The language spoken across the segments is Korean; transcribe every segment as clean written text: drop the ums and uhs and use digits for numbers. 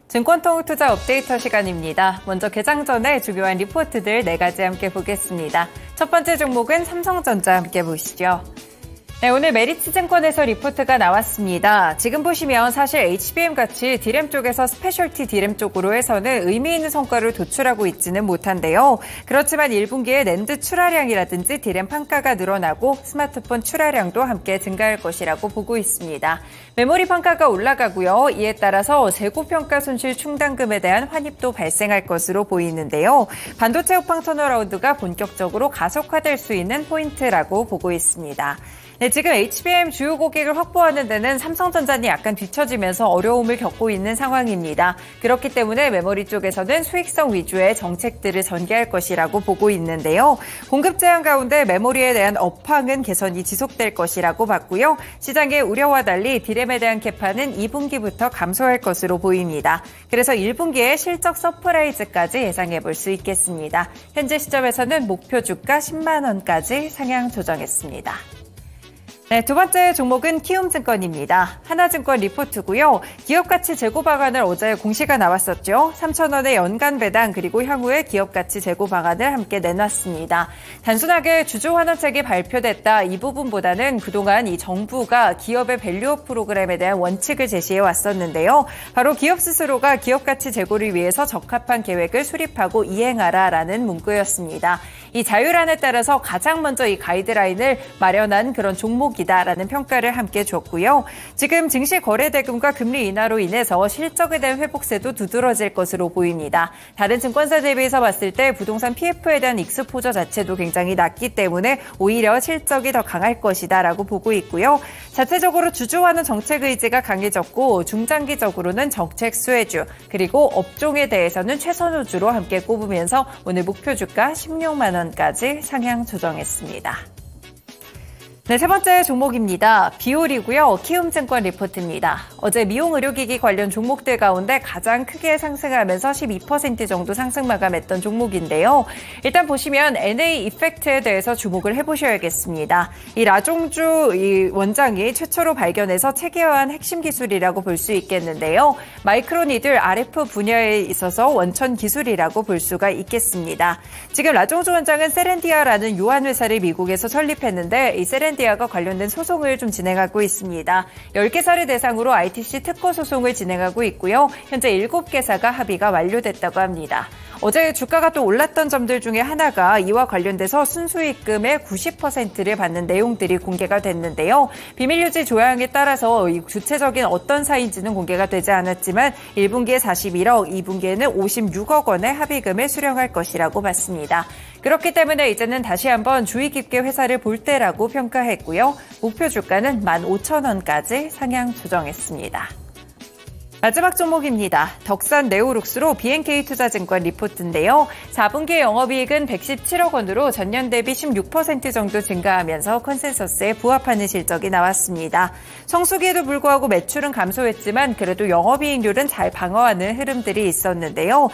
증권통투자 업데이터 시간입니다. 먼저 개장 전에 중요한 리포트들 4가지 함께 보겠습니다. 첫 번째 종목은 삼성전자 함께 보시죠. 네, 오늘 메리츠증권에서 리포트가 나왔습니다. 지금 보시면 사실 HBM같이 디램 쪽에서 스페셜티 디램 쪽으로 해서는 의미 있는 성과를 도출하고 있지는 못한데요. 그렇지만 1분기에 낸드 출하량이라든지 디램 판가가 늘어나고 스마트폰 출하량도 함께 증가할 것이라고 보고 있습니다. 메모리 판가가 올라가고요. 이에 따라서 재고평가 손실 충당금에 대한 환입도 발생할 것으로 보이는데요. 반도체 업황 턴어라운드가 본격적으로 가속화될 수 있는 포인트라고 보고 있습니다. 네, 지금 HBM 주요 고객을 확보하는 데는 삼성전자는 약간 뒤처지면서 어려움을 겪고 있는 상황입니다. 그렇기 때문에 메모리 쪽에서는 수익성 위주의 정책들을 전개할 것이라고 보고 있는데요. 공급 제한 가운데 메모리에 대한 업황은 개선이 지속될 것이라고 봤고요. 시장의 우려와 달리 디램에 대한 캐파는 2분기부터 감소할 것으로 보입니다. 그래서 1분기에 실적 서프라이즈까지 예상해 볼 수 있겠습니다. 현재 시점에서는 목표 주가 10만 원까지 상향 조정했습니다. 네, 두 번째 종목은 키움증권입니다. 하나증권 리포트고요. 기업가치 재고 방안을 어제 공시가 나왔었죠. 3,000원의 연간 배당 그리고 향후에 기업가치 재고 방안을 함께 내놨습니다. 단순하게 주주 환원책이 발표됐다 이 부분보다는 그동안 이 정부가 기업의 밸류업 프로그램에 대한 원칙을 제시해 왔었는데요. 바로 기업 스스로가 기업가치 재고를 위해서 적합한 계획을 수립하고 이행하라라는 문구였습니다. 이 자율안에 따라서 가장 먼저 이 가이드라인을 마련한 그런 종목이다라는 평가를 함께 줬고요. 지금 증시 거래 대금과 금리 인하로 인해서 실적에 대한 회복세도 두드러질 것으로 보입니다. 다른 증권사 대비해서 봤을 때 부동산 PF에 대한 익스포저 자체도 굉장히 낮기 때문에 오히려 실적이 더 강할 것이다라고 보고 있고요. 자체적으로 주주와는 정책 의지가 강해졌고 중장기적으로는 정책 수혜주 그리고 업종에 대해서는 최선호주로 함께 꼽으면서 오늘 목표 주가 16만 원까지 상향 조정했습니다. 네, 세 번째 종목입니다. 비올이고요. 키움증권 리포트입니다. 어제 미용 의료기기 관련 종목들 가운데 가장 크게 상승하면서 12% 정도 상승 마감했던 종목인데요. 일단 보시면 NA 이펙트에 대해서 주목을 해보셔야겠습니다. 이 라종주 이 원장이 최초로 발견해서 체계화한 핵심 기술이라고 볼 수 있겠는데요. 마이크로니들 RF 분야에 있어서 원천 기술이라고 볼 수가 있겠습니다. 지금 라종주 원장은 세렌디아라는 유한 회사를 미국에서 설립했는데 이 세렌디아가 관련된 소송을 좀 진행하고 있습니다. 10개사를 대상으로 ITC 특허 소송을 진행하고 있고요. 현재 7개사가 합의가 완료됐다고 합니다. 어제 주가가 또 올랐던 점들 중에 하나가 이와 관련돼서 순수익금의 90%를 받는 내용들이 공개가 됐는데요. 비밀유지 조항에 따라서 구체적인 어떤 사인지는 공개가 되지 않았지만 1분기에 41억, 2분기에는 56억 원의 합의금을 수령할 것이라고 봤습니다. 그렇기 때문에 이제는 다시 한번 주의 깊게 회사를 볼 때라고 평가했고요. 목표 주가는 15,000원까지 상향 조정했습니다. 마지막 종목입니다. 덕산 네오룩스로 BNK투자증권 리포트인데요. 4분기 영업이익은 117억 원으로 전년 대비 16% 정도 증가하면서 컨센서스에 부합하는 실적이 나왔습니다. 성수기에도 불구하고 매출은 감소했지만 그래도 영업이익률은 잘 방어하는 흐름들이 있었는데요.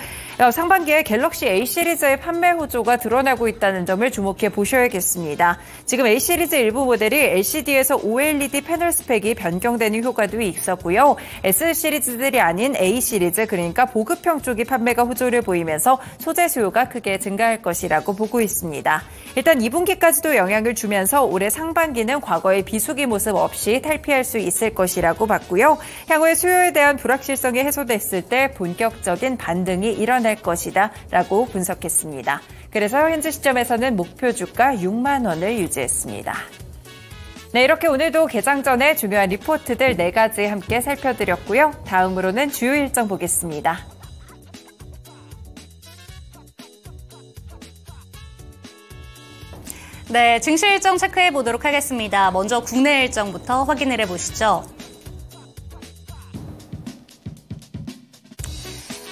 상반기에 갤럭시 A 시리즈의 판매 호조가 드러나고 있다는 점을 주목해 보셔야겠습니다. 지금 A 시리즈 일부 모델이 LCD에서 OLED 패널 스펙이 변경되는 효과도 있었고요. S 시리즈 들이 아닌 A 시리즈 그러니까 보급형 쪽이 판매가 호조를 보이면서 소재 수요가 크게 증가할 것이라고 보고 있습니다. 일단 2분기까지도 영향을 주면서 올해 상반기는 과거의 비수기 모습 없이 탈피할 수 있을 것이라고 봤고요. 향후에 수요에 대한 불확실성이 해소됐을 때 본격적인 반등이 일어날 것이다 라고 분석했습니다. 그래서 현재 시점에서는 목표 주가 6만 원을 유지했습니다. 네, 이렇게 오늘도 개장 전에 중요한 리포트들 4가지 함께 살펴드렸고요. 다음으로는 주요 일정 보겠습니다. 네, 증시 일정 체크해 보도록 하겠습니다. 먼저 국내 일정부터 확인을 해보시죠.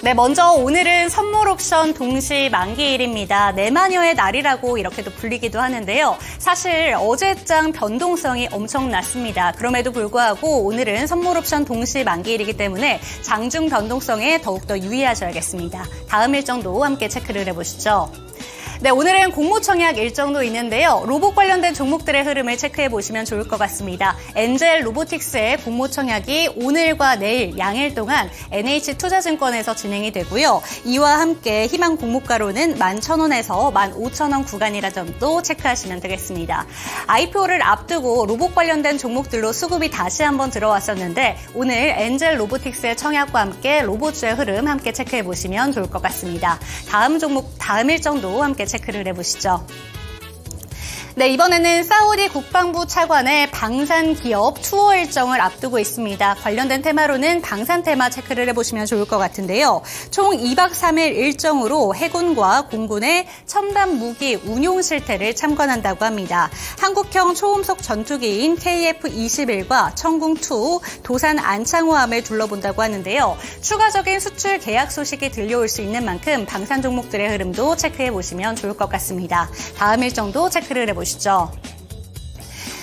네, 먼저 오늘은 선물 옵션 동시 만기일입니다. 내마녀의 날이라고 이렇게도 불리기도 하는데요. 사실 어제장 변동성이 엄청났습니다. 그럼에도 불구하고 오늘은 선물 옵션 동시 만기일이기 때문에 장중 변동성에 더욱더 유의하셔야겠습니다. 다음 일정도 함께 체크를 해보시죠. 네, 오늘은 공모청약 일정도 있는데요. 로봇 관련된 종목들의 흐름을 체크해 보시면 좋을 것 같습니다. 엔젤 로보틱스의 공모청약이 오늘과 내일 양일 동안 NH투자증권에서 진행이 되고요. 이와 함께 희망 공모가로는 11,000원에서 15,000원 구간이라 점도 체크하시면 되겠습니다. IPO를 앞두고 로봇 관련된 종목들로 수급이 다시 한번 들어왔었는데 오늘 엔젤 로보틱스의 청약과 함께 로봇주의 흐름 함께 체크해 보시면 좋을 것 같습니다. 다음 종목, 다음 일정도 함께 체크를 해보시죠. 네, 이번에는 사우디 국방부 차관의 방산 기업 투어 일정을 앞두고 있습니다. 관련된 테마로는 방산 테마 체크를 해보시면 좋을 것 같은데요. 총 2박 3일 일정으로 해군과 공군의 첨단 무기 운용 실태를 참관한다고 합니다. 한국형 초음속 전투기인 KF-21과 천궁2, 도산 안창호함을 둘러본다고 하는데요. 추가적인 수출 계약 소식이 들려올 수 있는 만큼 방산 종목들의 흐름도 체크해보시면 좋을 것 같습니다. 다음 일정도 체크를 해보시죠.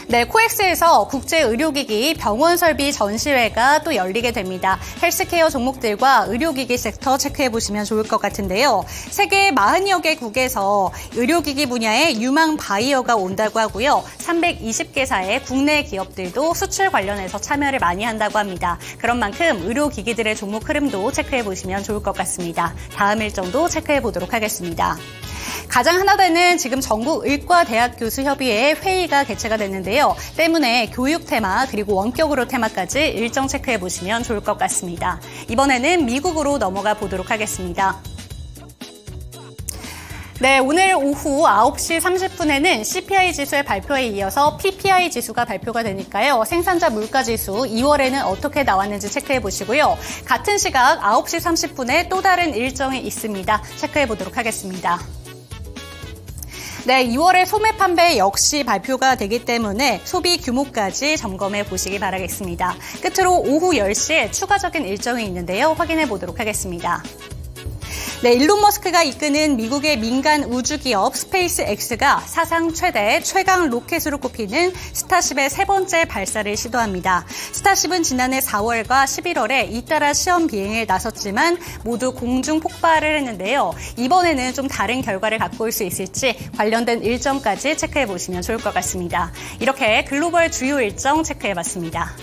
네, 코엑스에서 국제의료기기 병원 설비 전시회가 또 열리게 됩니다. 헬스케어 종목들과 의료기기 섹터 체크해보시면 좋을 것 같은데요. 세계 40여 개국에서 의료기기 분야에 유망 바이어가 온다고 하고요. 320개사의 국내 기업들도 수출 관련해서 참여를 많이 한다고 합니다. 그런 만큼 의료기기들의 종목 흐름도 체크해보시면 좋을 것 같습니다. 다음 일정도 체크해보도록 하겠습니다. 가장 하나되는 지금 전국 의과대학교수협의회 회의가 개최가 됐는데요. 때문에 교육 테마 그리고 원격으로 테마까지 일정 체크해 보시면 좋을 것 같습니다. 이번에는 미국으로 넘어가 보도록 하겠습니다. 네, 오늘 오후 9시 30분에는 CPI 지수의 발표에 이어서 PPI 지수가 발표가 되니까요. 생산자 물가 지수 2월에는 어떻게 나왔는지 체크해 보시고요. 같은 시각 9시 30분에 또 다른 일정이 있습니다. 체크해 보도록 하겠습니다. 네, 2월의 소매 판매 역시 발표가 되기 때문에 소비 규모까지 점검해 보시기 바라겠습니다. 끝으로 오후 10시에 추가적인 일정이 있는데요. 확인해 보도록 하겠습니다. 네, 일론 머스크가 이끄는 미국의 민간 우주기업 스페이스X가 사상 최대 최강 로켓으로 꼽히는 스타쉽의 세 번째 발사를 시도합니다. 스타쉽은 지난해 4월과 11월에 잇따라 시험 비행에 나섰지만 모두 공중 폭발을 했는데요. 이번에는 좀 다른 결과를 갖고 올 수 있을지 관련된 일정까지 체크해 보시면 좋을 것 같습니다. 이렇게 글로벌 주요 일정 체크해 봤습니다.